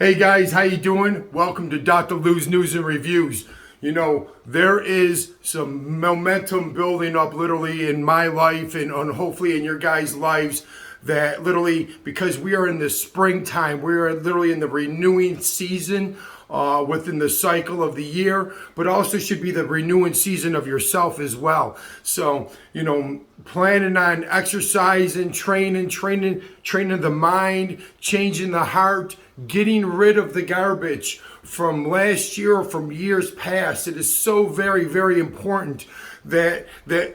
Hey guys, how you doing? Welcome to Dr. Lou's News and Reviews. You know, there is some momentum building up literally in my life and hopefully in your guys' lives that literally, because we are in the springtime, we are literally in the renewing season within the cycle of the year, but also should be the renewing season of yourself as well. So, you know, planning on exercising, training the mind, changing the heart, getting rid of the garbage from last year or from years past. It is so very, very important that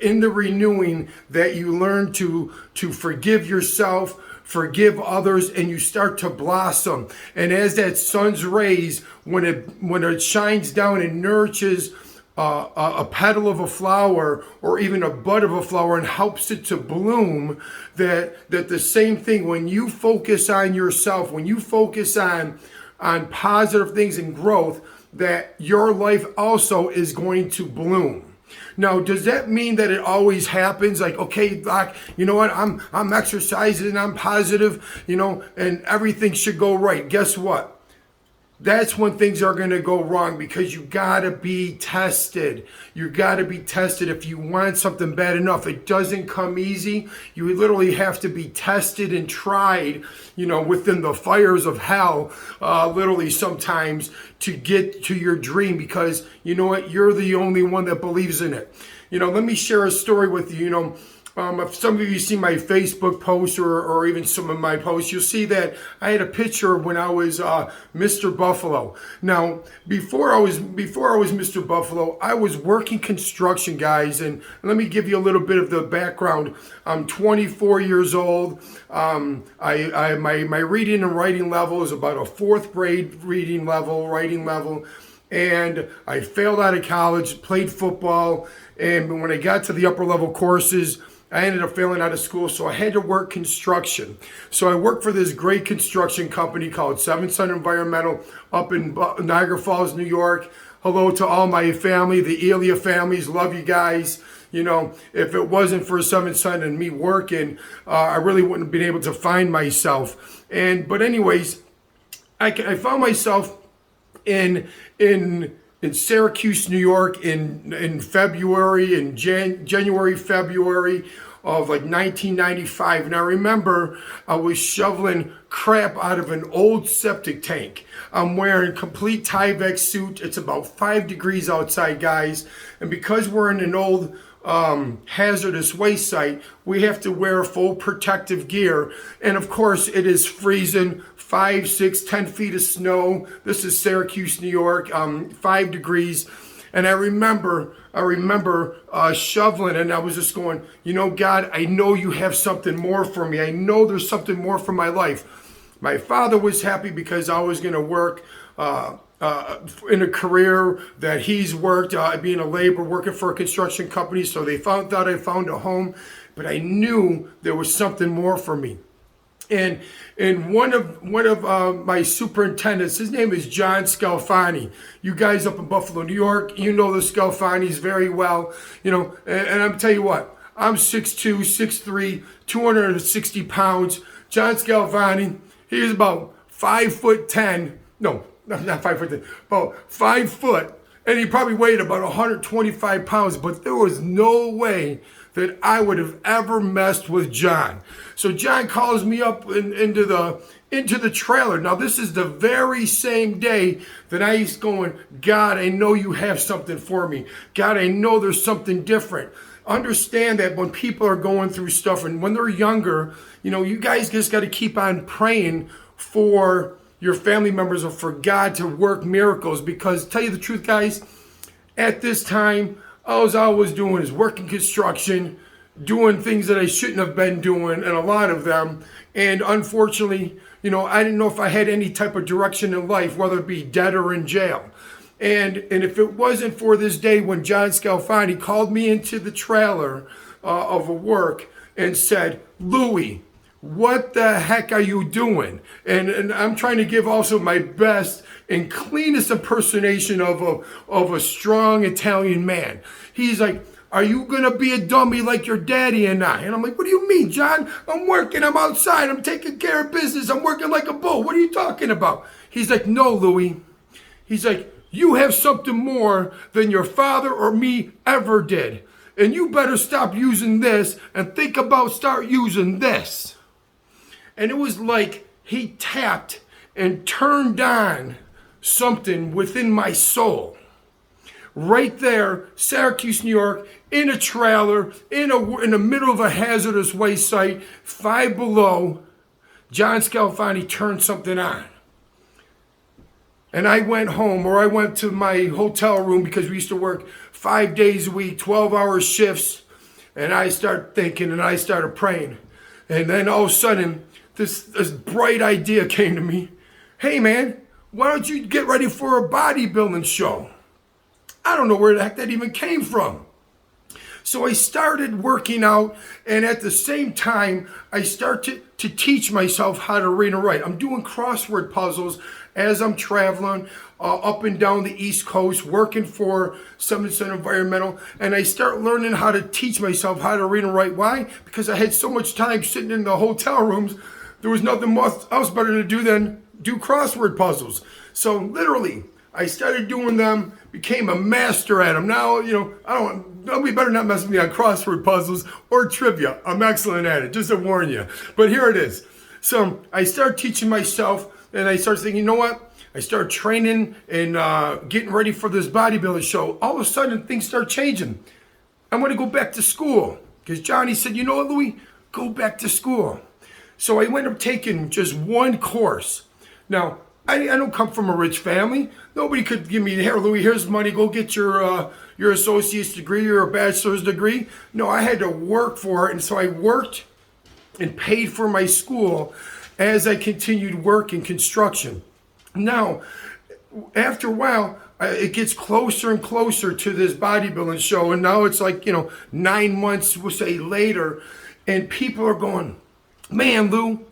in the renewing that you learn to forgive yourself, forgive others, and you start to blossom. And as that sun's rays, when it shines down and nourishes a petal of a flower or even a bud of a flower and helps it to bloom, that the same thing, when you focus on yourself, when you focus on positive things and growth, that your life also is going to bloom. Now, does that mean that it always happens? Like, okay, Doc, you know what? I'm exercising, I'm positive, you know, and everything should go right. Guess what? That's when things are going to go wrong, because you got to be tested. You got to be tested if you want something bad enough. It doesn't come easy. You literally have to be tested and tried, you know, within the fires of hell, literally sometimes, to get to your dream, because you know what? You're the only one that believes in it. You know, let me share a story with you. You know, if some of you see my Facebook posts or even some of my posts, you'll see that I had a picture when I was Mr. Buffalo. Now, before I was Mr. Buffalo, I was working construction, guys. And let me give you a little bit of the background. I'm 24 years old. My reading and writing level is about a fourth grade writing level. And I failed out of college, played football, and when I got to the upper level courses, I ended up failing out of school, so I had to work construction. So I worked for this great construction company called Seven Sun Environmental up in Niagara Falls, New York. Hello to all my family, the Elia families. Love you guys. You know, if it wasn't for Seven Sun and me working, I really wouldn't have been able to find myself. But anyways, I found myself in Syracuse, New York in February, January, February of like 1995. And I remember I was shoveling crap out of an old septic tank. I'm wearing complete Tyvek suit. It's about 5 degrees outside, guys. And because we're in an old hazardous waste site, we have to wear full protective gear. And of course, it is freezing, 5, 6, 10 feet of snow. This is Syracuse, New York, 5 degrees. And I remember shoveling, and I was just going, you know, God, I know you have something more for me. I know there's something more for my life. My father was happy because I was going to work in a career that he's worked, being a laborer, working for a construction company. So they thought I found a home, but I knew there was something more for me. And one of my superintendents, his name is John Scalfani. You guys up in Buffalo, New York, you know the Scalfanis very well. You know, and I'm tell you what, I'm 6'2", 6'3", 260 pounds. John Scalfani, he is about 5'10". No, not 5'10", about 5 foot. And he probably weighed about 125 pounds, but there was no way that I would have ever messed with John. So John calls me up into the trailer. Now, this is the very same day that I was going, God, I know you have something for me. God, I know there's something different. Understand that when people are going through stuff and when they're younger, you know, you guys just got to keep on praying for your family members or for God to work miracles, because tell you the truth, guys, at this time, all I was doing is working construction, doing things that I shouldn't have been doing, and a lot of them. And unfortunately, you know, I didn't know if I had any type of direction in life, whether it be dead or in jail. And if it wasn't for this day when John Scalfani called me into the trailer of a work and said, Louie, what the heck are you doing? And I'm trying to give also my best and cleanest impersonation of a strong Italian man. He's like, are you going to be a dummy like your daddy and I? And I'm like, what do you mean, John? I'm working, I'm outside, I'm taking care of business, I'm working like a bull. What are you talking about? He's like, no, Louie. He's like, you have something more than your father or me ever did. And you better stop using this and think about start using this. And it was like he tapped and turned on something within my soul. Right there, Syracuse, New York, in a trailer, in the middle of a hazardous waste site, 5 below, John Scalfani turned something on. And I went home, or I went to my hotel room because we used to work 5 days a week, 12-hour shifts. And I started thinking and I started praying. And then all of a sudden, this bright idea came to me. Hey man, why don't you get ready for a bodybuilding show? I don't know where the heck that even came from. So I started working out, and at the same time, I started to teach myself how to read and write. I'm doing crossword puzzles as I'm traveling up and down the East Coast, working for Sun Environmental, and I start learning how to teach myself how to read and write. Why? Because I had so much time sitting in the hotel rooms, there was nothing else better to do than do crossword puzzles. So literally, I started doing them, became a master at them. Now, nobody better not mess with me on crossword puzzles or trivia. I'm excellent at it, just to warn you. But here it is. So I started teaching myself, and I started thinking, you know what? I started training and getting ready for this bodybuilding show. All of a sudden, things start changing. I want to go back to school. Because Johnny said, you know what, Louie? Go back to school. So I went up taking just one course. Now, I don't come from a rich family. Nobody could give me, here, Louie, here's money. Go get your associate's degree or a bachelor's degree. No, I had to work for it. And so I worked and paid for my school as I continued working construction. Now, after a while, it gets closer and closer to this bodybuilding show. And now it's like, 9 months, we'll say, later. And people are going, man, Lou,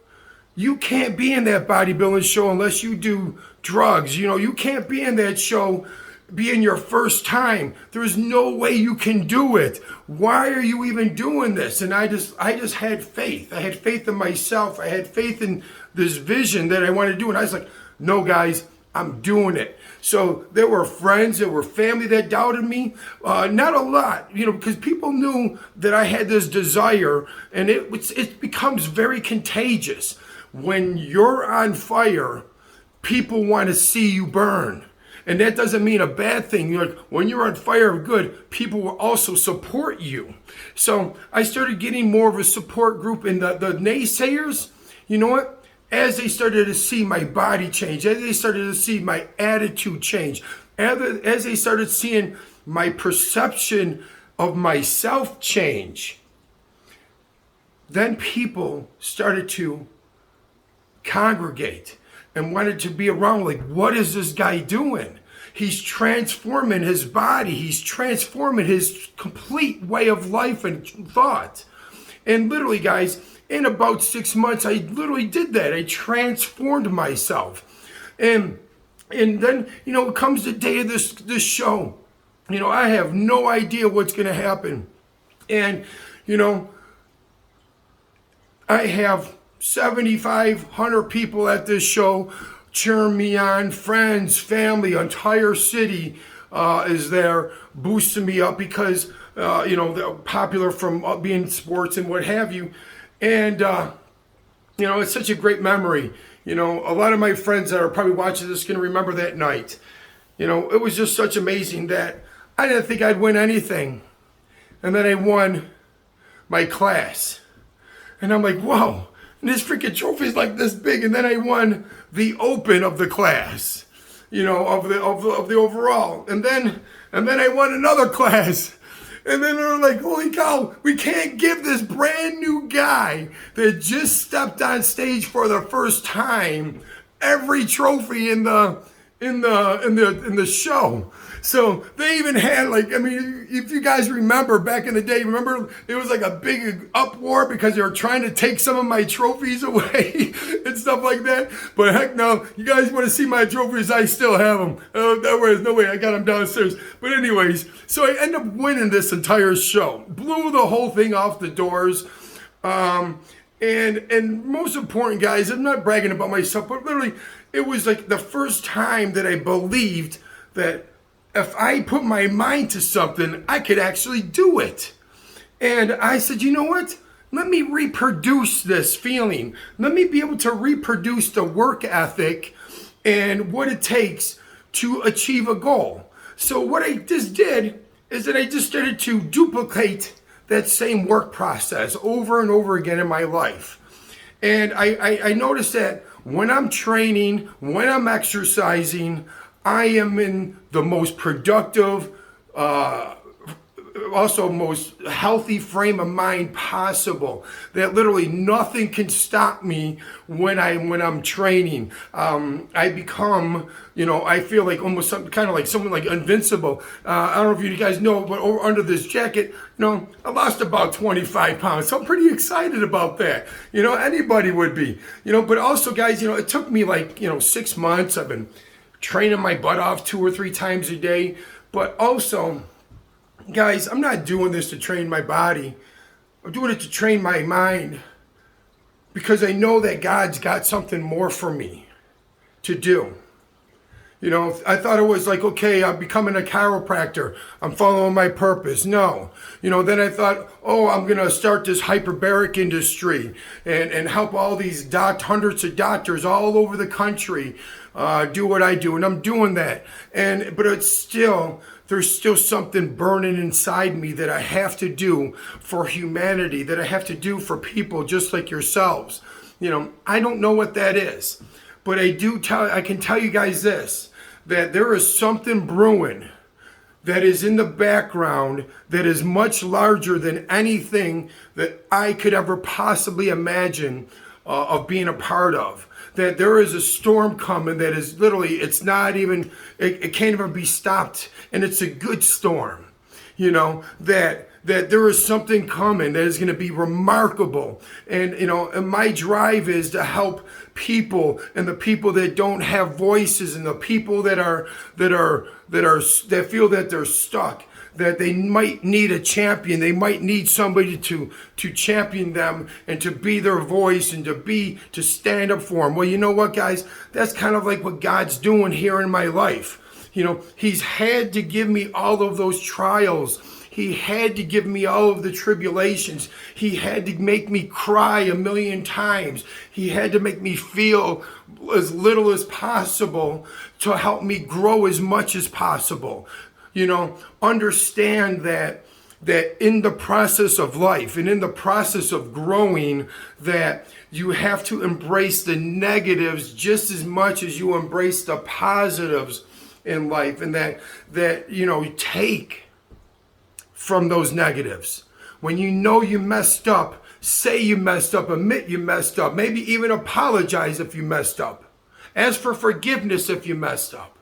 you can't be in that bodybuilding show unless you do drugs. You can't be in that show being your first time. There's no way you can do it. Why are you even doing this? And I just had faith. I had faith in myself. I had faith in this vision that I wanted to do. And I was like, no, guys, I'm doing it. So there were friends, there were family that doubted me. Not a lot, because people knew that I had this desire, and it becomes very contagious. When you're on fire, people want to see you burn. And that doesn't mean a bad thing. When you're on fire of good, people will also support you. So I started getting more of a support group, and the naysayers, you know what? As they started to see my body change, as they started to see my attitude change, as they started seeing my perception of myself change, then people started to congregate and wanted to be around. Like, what is this guy doing? He's transforming his body. He's transforming his complete way of life and thought. And literally, guys, in about 6 months, I literally did that. I transformed myself. And then, it comes the day of this show. I have no idea what's going to happen. And, I have 7,500 people at this show cheering me on. Friends, family, entire city is there boosting me up because, they're popular from being sports and what have you. And, it's such a great memory. A lot of my friends that are probably watching this can remember that night. It was just such amazing that I didn't think I'd win anything. And then I won my class. And I'm like, whoa, and this freaking trophy is like this big. And then I won the open of the class, of the overall. And then I won another class. And then they're like, holy cow, we can't give this brand new guy that just stepped on stage for the first time every trophy in the show. So they even had if you guys remember back in the day, it was like a big uproar because they were trying to take some of my trophies away and stuff like that. But heck no, you guys want to see my trophies? I still have them. There's no way, I got them downstairs. But anyways, so I end up winning this entire show. Blew the whole thing off the doors. And most important, guys, I'm not bragging about myself, but literally, it was like the first time that I believed that if I put my mind to something, I could actually do it. And I said, you know what? Let me reproduce this feeling. Let me be able to reproduce the work ethic and what it takes to achieve a goal. So what I just did is that I just started to duplicate that same work process over and over again in my life. And I noticed that when I'm training, when I'm exercising, I am in the most productive, also most healthy frame of mind possible. That literally nothing can stop me when I'm training. I become, I feel like almost kind of like someone like invincible. I don't know if you guys know, but under this jacket, I lost about 25 pounds. So I'm pretty excited about that. Anybody would be. But also, guys, it took me like 6 months. I've been training my butt off 2 or 3 times a day, but also, guys, I'm not doing this to train my body. I'm doing it to train my mind because I know that God's got something more for me to do. I thought it was like, okay, I'm becoming a chiropractor. I'm following my purpose. No. Then I thought, I'm going to start this hyperbaric industry and help all these hundreds of doctors all over the country do what I do. And I'm doing that. But there's still something burning inside me that I have to do for humanity, that I have to do for people just like yourselves. I don't know what that is, but I can tell you guys this, that there is something brewing that is in the background that is much larger than anything that I could ever possibly imagine of being a part of. That there is a storm coming that is literally, it can't even be stopped, and it's a good storm. That there is something coming that is going to be remarkable. And my drive is to help people, and the people that don't have voices, and the people that feel that they're stuck, that they might need a champion. They might need somebody to champion them and to be their voice and to stand up for them. Well, you know what, guys? That's kind of like what God's doing here in my life. He's had to give me all of those trials. He had to give me all of the tribulations. He had to make me cry 1,000,000 times. He had to make me feel as little as possible to help me grow as much as possible. Understand that in the process of life and in the process of growing, that you have to embrace the negatives just as much as you embrace the positives in life, and that take from those negatives. When you messed up, say you messed up, admit you messed up, maybe even apologize if you messed up. Ask for forgiveness if you messed up.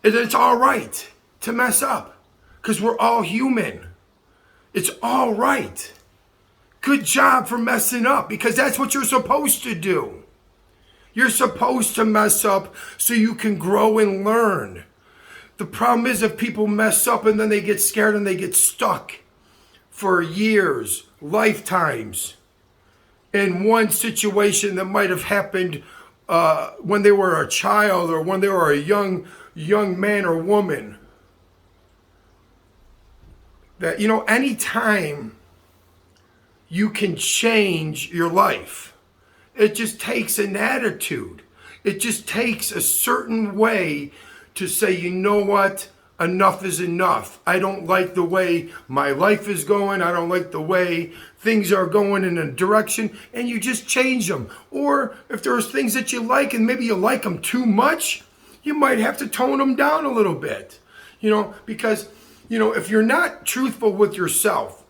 It's all right to mess up because we're all human. It's all right. Good job for messing up, because that's what you're supposed to do. You're supposed to mess up so you can grow and learn. The problem is if people mess up and then they get scared and they get stuck for years, lifetimes, in one situation that might have happened when they were a child or when they were a young man or woman. That, anytime you can change your life, it just takes an attitude. It just takes a certain way to say, you know what? Enough is enough. I don't like the way my life is going. I don't like the way things are going in a direction, and you just change them. Or if there's things that you like and maybe you like them too much, you might have to tone them down a little bit. Because, if you're not truthful with yourself,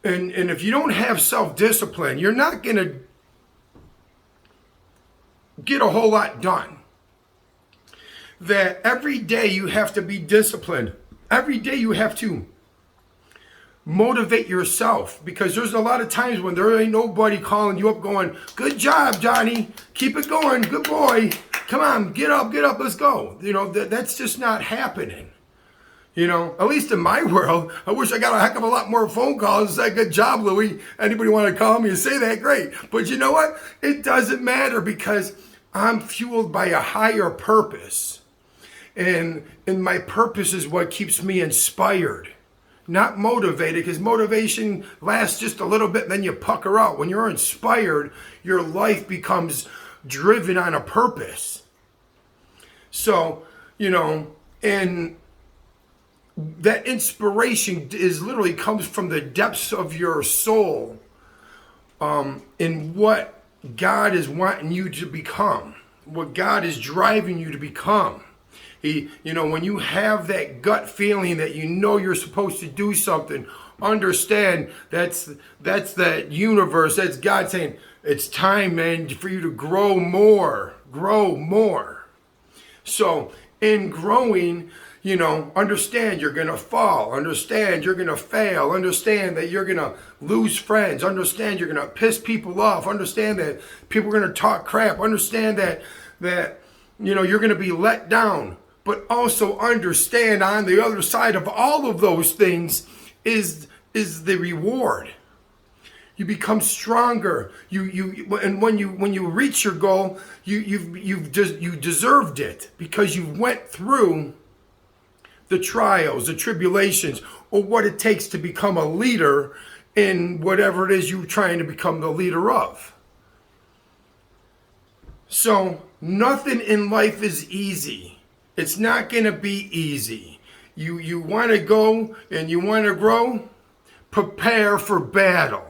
and if you don't have self-discipline, you're not going to get a whole lot done. That every day you have to be disciplined. Every day you have to motivate yourself, because there's a lot of times when there ain't nobody calling you up going, good job, Johnny. Keep it going. Good boy. Come on, get up, let's go. That's just not happening. You know, at least in my world, I wish I got a heck of a lot more phone calls. Say, good job, Louis. Anybody want to call me and say that? Great. But you know what? It doesn't matter because I'm fueled by a higher purpose. And my purpose is what keeps me inspired, not motivated, because motivation lasts just a little bit, then you pucker out. When you're inspired, your life becomes driven on a purpose. So, you know, and that inspiration is literally comes from the depths of your soul, in what God is wanting you to become, what God is driving you to become. You know, when you have that gut feeling that you know you're supposed to do something, understand that's that universe, that's God saying, it's time, man, for you to grow more, grow more. So in growing, you know, understand you're going to fall. Understand you're going to fail. Understand that you're going to lose friends. Understand you're going to piss people off. Understand that people are going to talk crap. Understand that you know, you're going to be let down. But also understand on the other side of all of those things is the reward. You become stronger. And when you reach your goal, you deserved it because you went through the trials, the tribulations, or what it takes to become a leader in whatever it is you're trying to become the leader of. So nothing in life is easy. It's not going to be easy. You want to go and you want to grow, prepare for battle.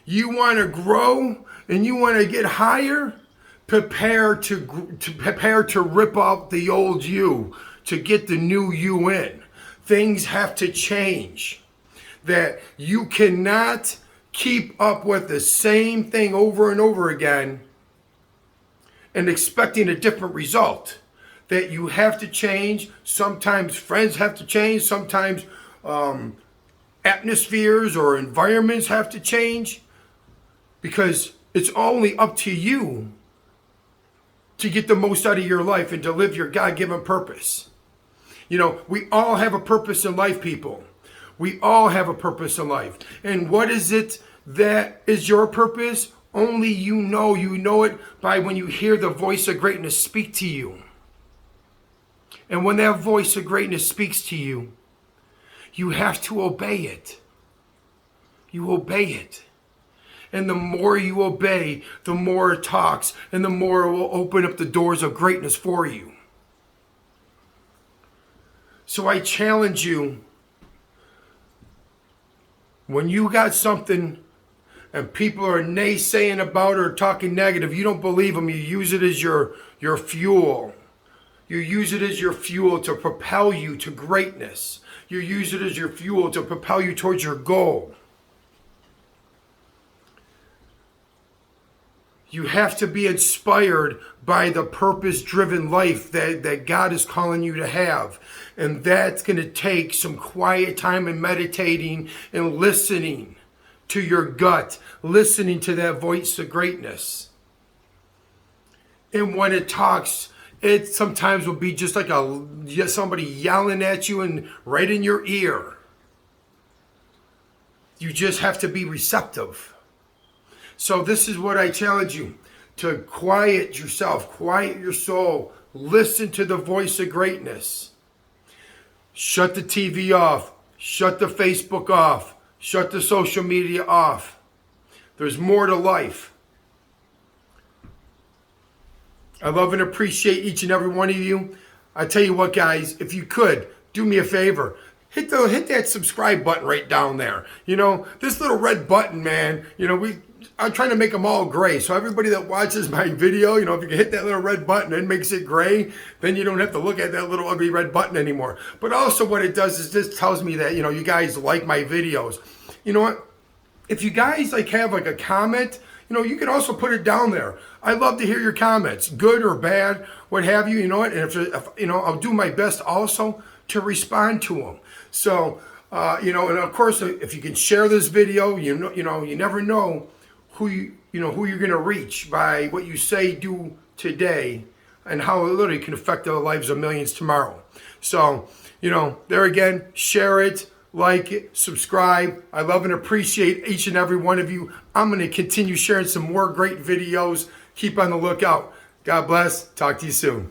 You want to grow and you want to get higher, prepare to rip out the old you, to get the new you in. Things have to change. That you cannot keep up with the same thing over and over again and expecting a different result. That you have to change. Sometimes friends have to change. Sometimes atmospheres or environments have to change. Because it's only up to you to get the most out of your life and to live your God-given purpose. You know, we all have a purpose in life, people. We all have a purpose in life. And what is it that is your purpose? Only you know. You know it by when you hear the voice of greatness speak to you. And when that voice of greatness speaks to you, you have to obey it. You obey it. And the more you obey, the more it talks, and the more it will open up the doors of greatness for you. So I challenge you, when you got something and people are naysaying about it or talking negative, you don't believe them, you use it as your fuel. You use it as your fuel to propel you to greatness. You use it as your fuel to propel you towards your goal. You have to be inspired by the purpose-driven life that God is calling you to have. And that's going to take some quiet time and meditating and listening to your gut, listening to that voice of greatness. And when it talks, it sometimes will be just like somebody yelling at you and right in your ear. You just have to be receptive. So this is what I challenge you, to quiet yourself, quiet your soul, listen to the voice of greatness. Shut the TV off, shut the Facebook off, shut the social media off. There's more to life. I love and appreciate each and every one of you. I tell you what, guys, if you could, do me a favor. Hit that subscribe button right down there. You know, this little red button, man, you know, I'm trying to make them all gray. So everybody that watches my video, you know, if you can hit that little red button, it makes it gray. Then you don't have to look at that little ugly red button anymore. But also what it does is this tells me that, you know, you guys like my videos. You know what? If you guys have a comment, you know, you can also put it down there. I love to hear your comments, good or bad, what have you. You know what? And if you know, I'll do my best also to respond to them. So, you know, and of course, if you can share this video, you know, you never know who you're going to reach by what you say, do today and how it literally can affect the lives of millions tomorrow. So, there again, share it, like it, subscribe. I love and appreciate each and every one of you. I'm going to continue sharing some more great videos. Keep on the lookout. God bless. Talk to you soon.